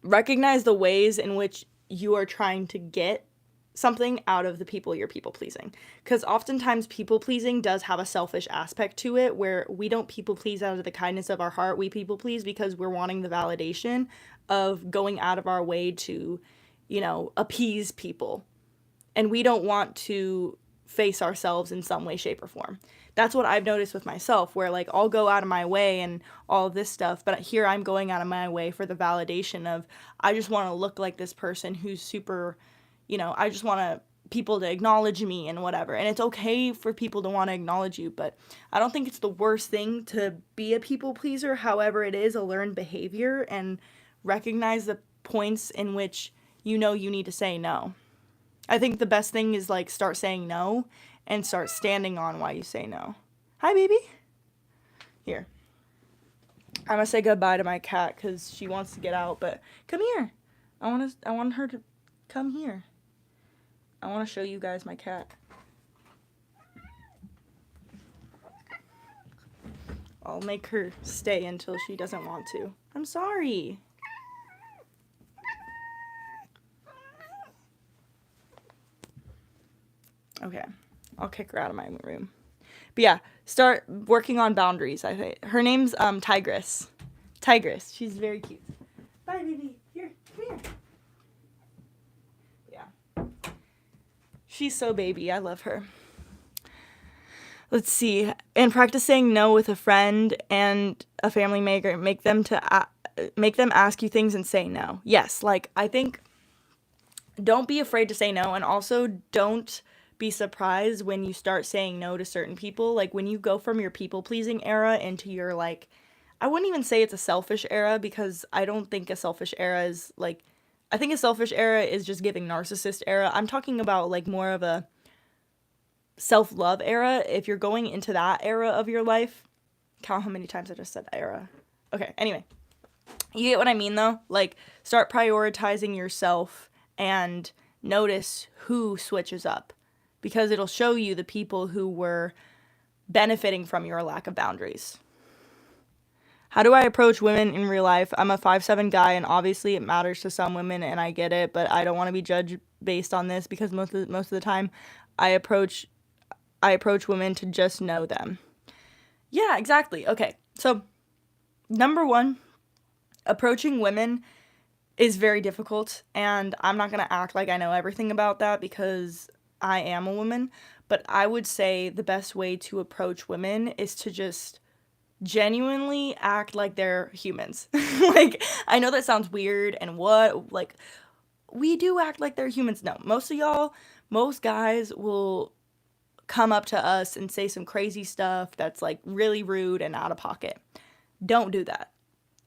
recognize the ways in which you are trying to get something out of the people you're people pleasing. Because oftentimes people pleasing does have a selfish aspect to it where we don't people please out of the kindness of our heart. We people please because we're wanting the validation of going out of our way to, you know, appease people. And we don't want to face ourselves in some way, shape, or form. That's what I've noticed with myself, where like I'll go out of my way and all this stuff, but here I'm going out of my way for the validation of I just want to look like this person who's super, you know, I just want people to acknowledge me and whatever. And it's okay for people to want to acknowledge you, but I don't think it's the worst thing to be a people pleaser. However, it is a learned behavior, and recognize the points in which you know you need to say no. I think the best thing is like start saying no and start standing on why you say no. Hi, baby. Here. I'm gonna say goodbye to my cat because she wants to get out, but come here. I want her to come here. I want to show you guys my cat. I'll make her stay until she doesn't want to. I'm sorry. Okay, I'll kick her out of my room. But yeah, start working on boundaries, I think. Her name's Tigress. Tigress. She's very cute. Bye, baby. Here, come here. Yeah. She's so baby. I love her. Let's see. And practice saying no with a friend and a family member. Make them ask you things and say no. Yes, like I think don't be afraid to say no, and also don't be surprised when you start saying no to certain people. Like when you go from your people pleasing era into your like, I wouldn't even say it's a selfish era, because I don't think a selfish era is like, I think a selfish era is just giving narcissist era. I'm talking about like more of a self-love era. If you're going into that era of your life, count how many times I just said era. Okay, anyway, you get what I mean though? Like start prioritizing yourself and notice who switches up, because it'll show you the people who were benefiting from your lack of boundaries. How do I approach women in real life? I'm a 5'7" guy, and obviously it matters to some women, and I get it, but I don't want to be judged based on this, because most of the time I approach women to just know them. Yeah, exactly. Okay, so number one, approaching women is very difficult, and I'm not going to act like I know everything about that because I am a woman, but I would say the best way to approach women is to just genuinely act like they're humans. Like, I know that sounds weird, and like, we do act like they're humans. No, most guys will come up to us and say some crazy stuff that's like really rude and out of pocket. Don't do that.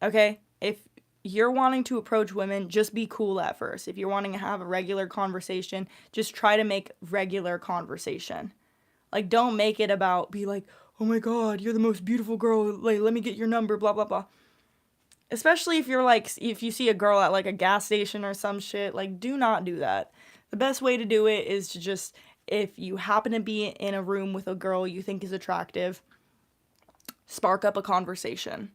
Okay? If you're wanting to approach women, just be cool at first. If you're wanting to have a regular conversation, just try to make regular conversation. Like, don't make it about, be like, oh my god, you're the most beautiful girl, like, let me get your number, blah, blah, blah. Especially if you're like, if you see a girl at like a gas station or some shit, like, do not do that. The best way to do it is to just, if you happen to be in a room with a girl you think is attractive, spark up a conversation.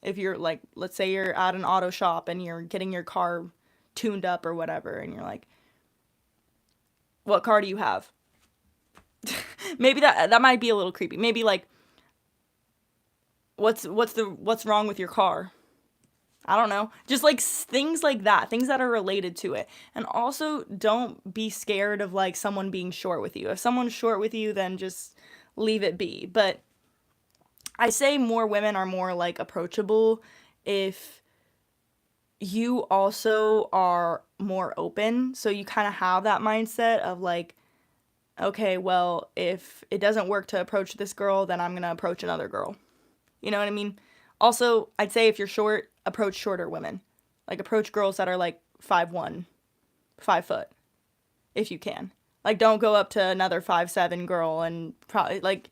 If you're like, let's say you're at an auto shop and you're getting your car tuned up or whatever, and you're like, what car do you have? Maybe that might be a little creepy. Maybe like, what's wrong with your car? I don't know. Just like things like that, things that are related to it. And also, don't be scared of like someone being short with you. If someone's short with you, then just leave it be. But I say more women are more like approachable if you also are more open. So you kind of have that mindset of like, okay, well, if it doesn't work to approach this girl, then I'm going to approach another girl. You know what I mean? Also, I'd say if you're short, approach shorter women. Like, approach girls that are like 5'1", 5 foot, if you can. Like, don't go up to another 5'7" girl and probably, like,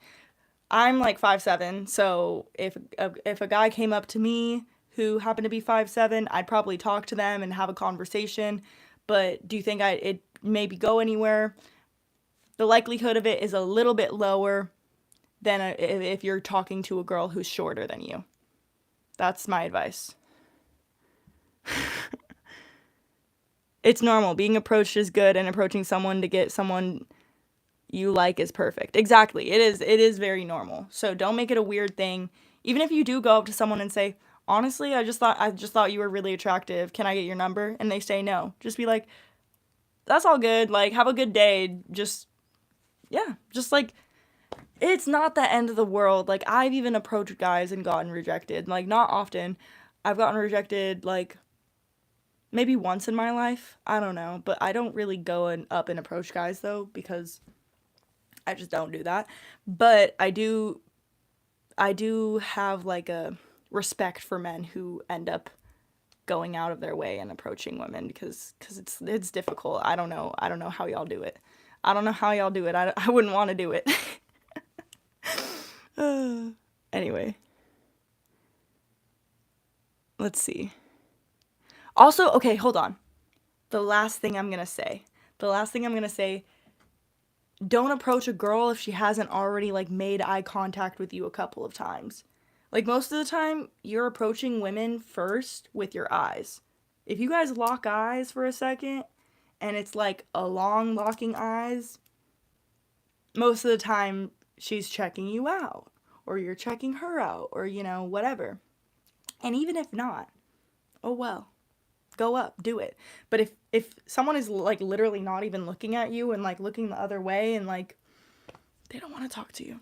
I'm like 5'7", so if a guy came up to me who happened to be 5'7", I'd probably talk to them and have a conversation. But do you think it maybe go anywhere? The likelihood of it is a little bit lower than if you're talking to a girl who's shorter than you. That's my advice. It's normal. Being approached is good, and approaching someone to get someone you like is perfect. Exactly. It is very normal. So don't make it a weird thing. Even if you do go up to someone and say, honestly, I just thought you were really attractive. Can I get your number? And they say no. Just be like, that's all good. Like, have a good day. Just like, it's not the end of the world. Like, I've even approached guys and gotten rejected. Like, not often. I've gotten rejected, like, maybe once in my life. I don't know. But I don't really go up and approach guys, though, because I just don't do that. But I do have, like, a respect for men who end up going out of their way and approaching women because it's difficult. I don't know how y'all do it. I wouldn't want to do it. Anyway. Let's see. Also, okay, hold on. The last thing I'm going to say, don't approach a girl if she hasn't already, like, made eye contact with you a couple of times. Like, most of the time, you're approaching women first with your eyes. If you guys lock eyes for a second, and it's, like, a long locking eyes, most of the time, she's checking you out. Or you're checking her out. Or, you know, whatever. And even if not, oh well. Go up, do it. But if someone is, like, literally not even looking at you and, like, looking the other way and, like, they don't want to talk to you.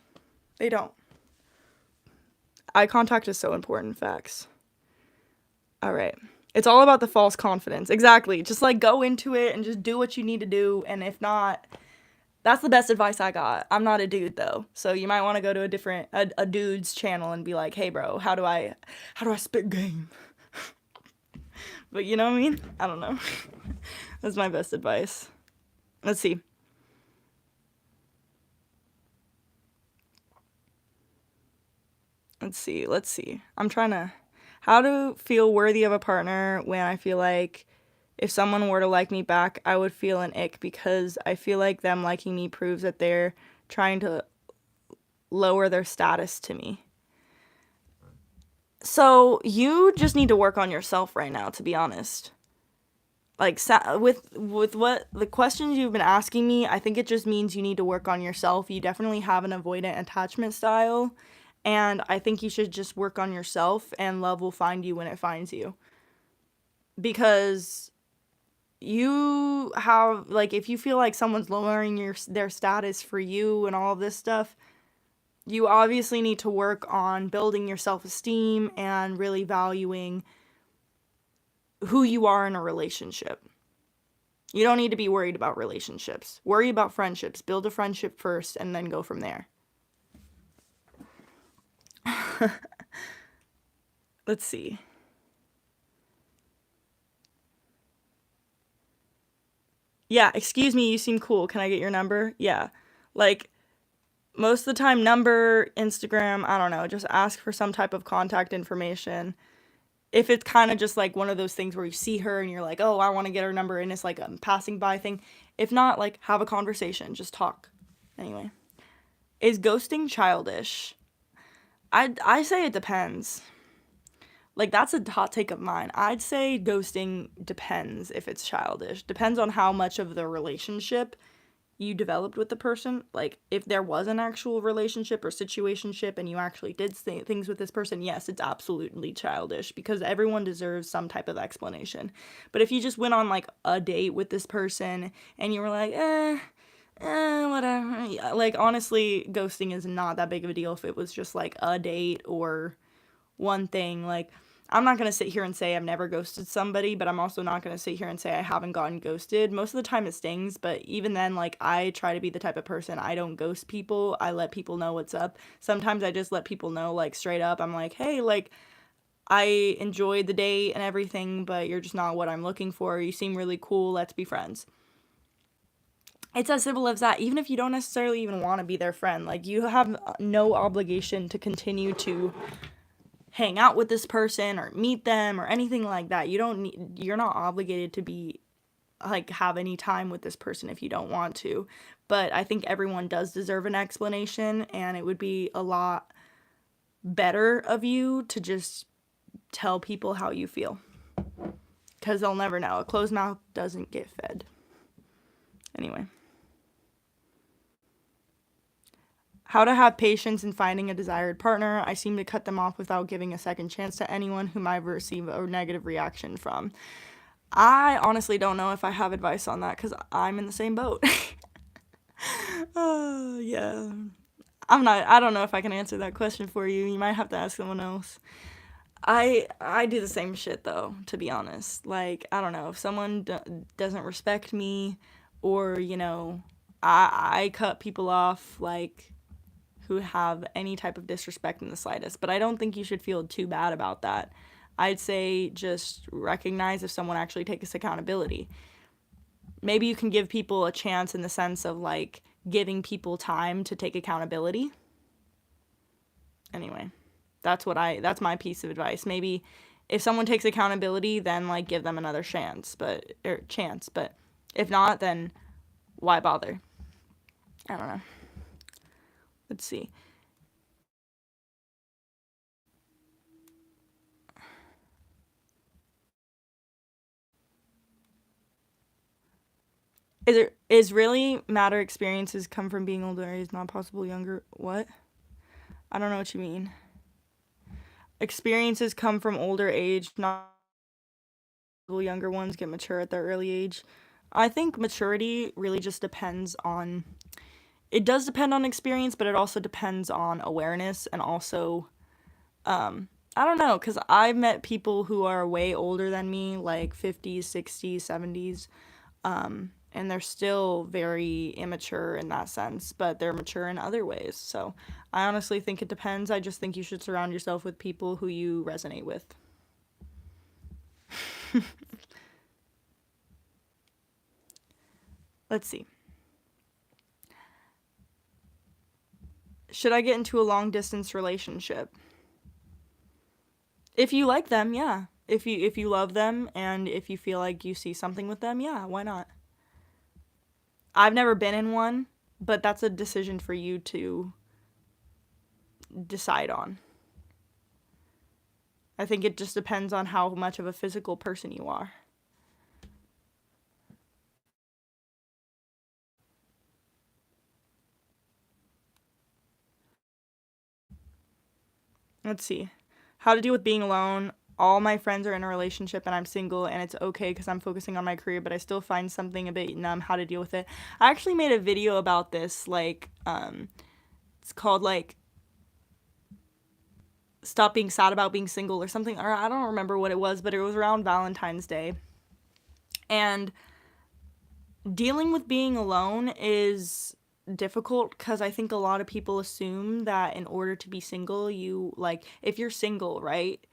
They don't. Eye contact is so important, facts. All right. It's all about the false confidence. Exactly. Just, like, go into it and just do what you need to do. And if not, that's the best advice I got. I'm not a dude, though. So you might want to go to a dude's channel and be like, hey, bro, how do I spit game? But you know what I mean? I don't know. That's my best advice. Let's see. I'm trying to... How to feel worthy of a partner when I feel like if someone were to like me back, I would feel an ick because I feel like them liking me proves that they're trying to lower their status to me. So you just need to work on yourself right now, to be honest. Like, with what the questions you've been asking me, I think it just means you need to work on yourself. You definitely have an avoidant attachment style, and I think you should just work on yourself, and love will find you when it finds you. Because you have, like, if you feel like someone's lowering their status for you and all of this stuff, you obviously need to work on building your self-esteem and really valuing who you are in a relationship. You don't need to be worried about relationships. Worry about friendships. Build a friendship first and then go from there. Let's see. Yeah, excuse me, you seem cool. Can I get your number? Yeah. Like, most of the time, number, Instagram, I don't know, just ask for some type of contact information. If it's kind of just like one of those things where you see her and you're like, oh, I want to get her number, and it's like a passing by thing. If not, like, have a conversation, just talk. Anyway, is ghosting childish? I say it depends. Like, that's a hot take of mine. I'd say ghosting depends if it's childish. Depends on how much of the relationship you developed with the person. Like, if there was an actual relationship or situationship and you actually did things with this person, yes, it's absolutely childish because everyone deserves some type of explanation. But if you just went on like a date with this person and you were like, whatever. Yeah, like, honestly, ghosting is not that big of a deal if it was just like a date or one thing. Like, I'm not going to sit here and say I've never ghosted somebody, but I'm also not going to sit here and say I haven't gotten ghosted. Most of the time it stings, but even then, like, I try to be the type of person, I don't ghost people. I let people know what's up. Sometimes I just let people know, like, straight up. I'm like, hey, like, I enjoyed the date and everything, but you're just not what I'm looking for. You seem really cool. Let's be friends. It's as simple as that. Even if you don't necessarily even want to be their friend, like, you have no obligation to continue to hang out with this person or meet them or anything like that. You're not obligated to be like have any time with this person if you don't want to. But I think everyone does deserve an explanation, and it would be a lot better of you to just tell people how you feel, because they'll never know. A closed mouth doesn't get fed. Anyway, how to have patience in finding a desired partner. I seem to cut them off without giving a second chance to anyone whom I receive a negative reaction from. I honestly don't know if I have advice on that because I'm in the same boat. Yeah. I don't know if I can answer that question for you. You might have to ask someone else. I do the same shit though, to be honest. Like, I don't know, if someone doesn't respect me, or, I cut people off, like, who have any type of disrespect in the slightest. But I don't think you should feel too bad about that. I'd say just recognize if someone actually takes accountability. Maybe you can give people a chance in the sense of, like, giving people time to take accountability. Anyway, that's my piece of advice. Maybe if someone takes accountability, then, like, give them another chance, but if not, then why bother? I don't know. Let's see. Is really matter experiences come from being older is not possible younger? What? I don't know what you mean. Experiences come from older age, not younger ones get mature at their early age. I think maturity really just depends on, it does depend on experience, but it also depends on awareness, and also, I don't know, because I've met people who are way older than me, like 50s, 60s, 70s, and they're still very immature in that sense, but they're mature in other ways. So I honestly think it depends. I just think you should surround yourself with people who you resonate with. Let's see. Should I get into a long distance relationship? If you like them, yeah. If you love them and if you feel like you see something with them, yeah, why not? I've never been in one, but that's a decision for you to decide on. I think it just depends on how much of a physical person you are. Let's see. How to deal with being alone. All my friends are in a relationship and I'm single, and it's okay because I'm focusing on my career, but I still find something a bit numb. How to deal with it. I actually made a video about this, like, it's called, like, Stop Being Sad About Being Single or something, or I don't remember what it was, but it was around Valentine's Day. And dealing with being alone is difficult because I think a lot of people assume that in order to be single, you, like, if you're single, right,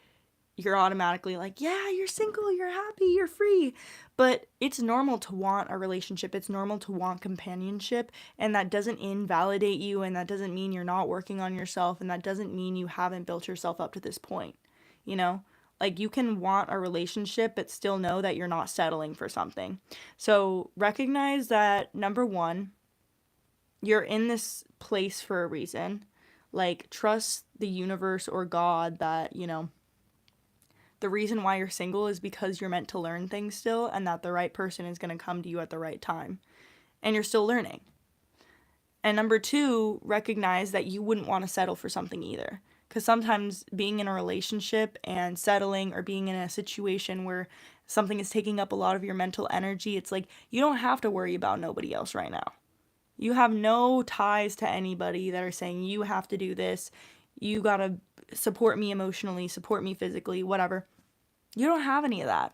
you're automatically like, yeah, you're single, you're happy, you're free. But it's normal to want a relationship. It's normal to want companionship. And that doesn't invalidate you. And that doesn't mean you're not working on yourself. And that doesn't mean you haven't built yourself up to this point. You know? Like, you can want a relationship, but still know that you're not settling for something. So recognize that, number one, you're in this place for a reason. Like, trust the universe or God that, the reason why you're single is because you're meant to learn things still, and that the right person is going to come to you at the right time. And you're still learning. And number two, recognize that you wouldn't want to settle for something either. Because sometimes being in a relationship and settling, or being in a situation where something is taking up a lot of your mental energy, it's like, you don't have to worry about nobody else right now. You have no ties to anybody that are saying you have to do this. You gotta support me emotionally, support me physically, whatever. You don't have any of that.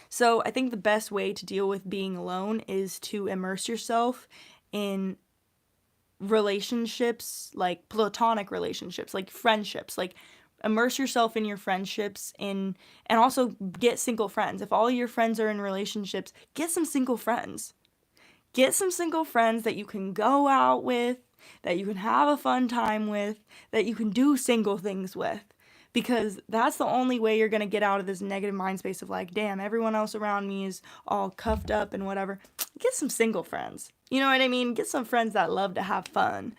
So I think the best way to deal with being alone is to immerse yourself in relationships, like platonic relationships, like friendships, like immerse yourself in your friendships, and also get single friends. If all your friends are in relationships, get some single friends. Get some single friends that you can go out with, that you can have a fun time with, that you can do single things with. Because that's the only way you're going to get out of this negative mind space of like, damn, everyone else around me is all cuffed up and whatever. Get some single friends. You know what I mean? Get some friends that love to have fun.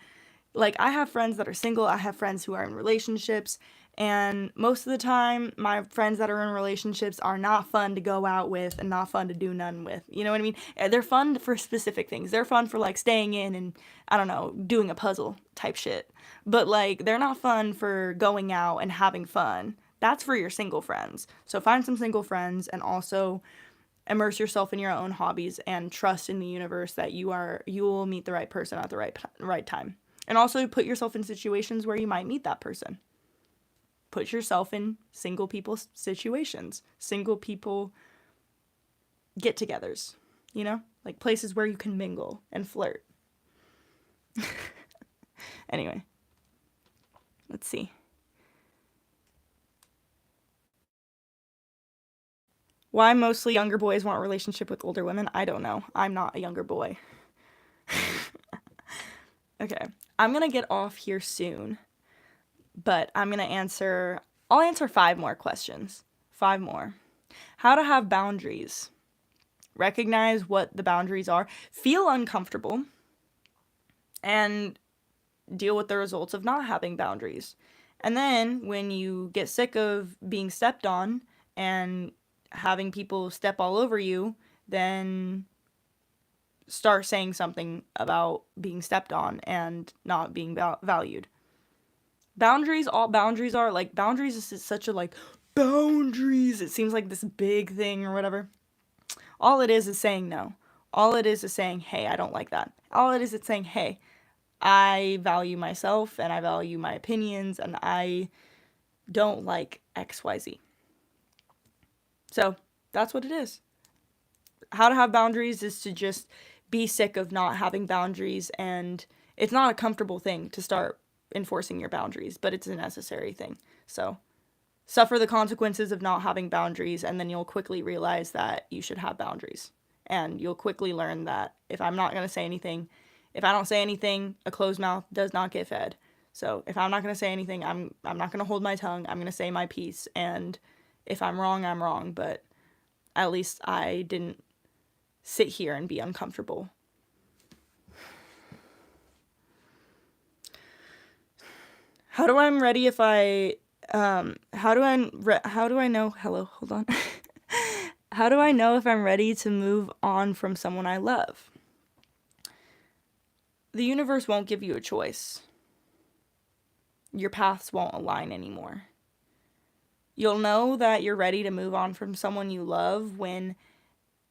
Like, I have friends that are single, I have friends who are in relationships, and most of the time, my friends that are in relationships are not fun to go out with and not fun to do none with. You know what I mean? They're fun for specific things. They're fun for, like, staying in and, I don't know, doing a puzzle type shit. But, like, they're not fun for going out and having fun. That's for your single friends. So find some single friends, and also immerse yourself in your own hobbies and trust in the universe that you will meet the right person at the right time. And also put yourself in situations where you might meet that person. Put yourself in single people situations, single people get-togethers, like places where you can mingle and flirt. Anyway, let's see. Why mostly younger boys want a relationship with older women? I don't know. I'm not a younger boy. Okay, I'm gonna get off here soon, but I'll answer 5 more questions. 5 more. How to have boundaries. Recognize what the boundaries are. Feel uncomfortable. And deal with the results of not having boundaries. And then when you get sick of being stepped on and having people step all over you, then start saying something about being stepped on and not being valued. All boundaries are, like, boundaries is such a, like, boundaries, it seems like this big thing or whatever. All it is saying no. All it is saying, hey, I don't like that. All it is, it's saying, hey, I value myself and I value my opinions and I don't like XYZ. So that's what it is. How to have boundaries is to just be sick of not having boundaries, and it's not a comfortable thing to start enforcing your boundaries, but it's a necessary thing. So suffer the consequences of not having boundaries, and then you'll quickly realize that you should have boundaries. And you'll quickly learn that if I don't say anything, a closed mouth does not get fed. So if I'm not going to say anything, I'm not going to hold my tongue. I'm going to say my piece. And if I'm wrong, I'm wrong. But at least I didn't sit here and be uncomfortable. How do I know, hello, hold on. How do I know if I'm ready to move on from someone I love? The universe won't give you a choice. Your paths won't align anymore. You'll know that you're ready to move on from someone you love when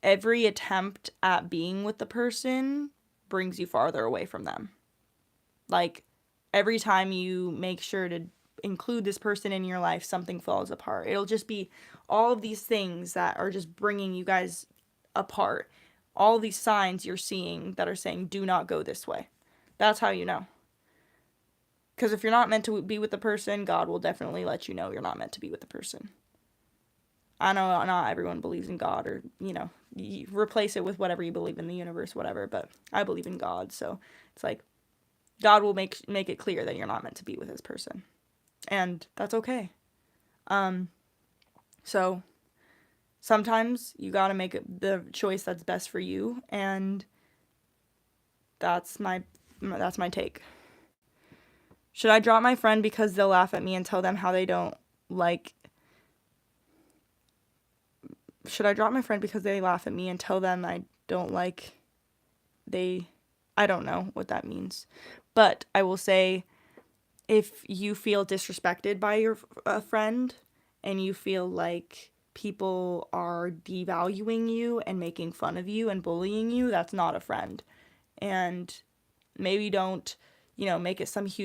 every attempt at being with the person brings you farther away from them. Like, every time you make sure to include this person in your life, something falls apart. It'll just be all of these things that are just bringing you guys apart. All these signs you're seeing that are saying, do not go this way. That's how you know. Because if you're not meant to be with the person, God will definitely let you know you're not meant to be with the person. I know not everyone believes in God, or, you replace it with whatever you believe in, the universe, whatever, but I believe in God, so it's like, God will make it clear that you're not meant to be with this person. And that's okay. So sometimes you gotta make the choice that's best for you, and that's my take. Should I drop my friend because they'll laugh at me and tell them how they don't like... Should I drop my friend because they laugh at me and tell them I don't like... I don't know what that means. But I will say, if you feel disrespected by your friend, and you feel like people are devaluing you and making fun of you and bullying you, that's not a friend. And maybe don't, make it some huge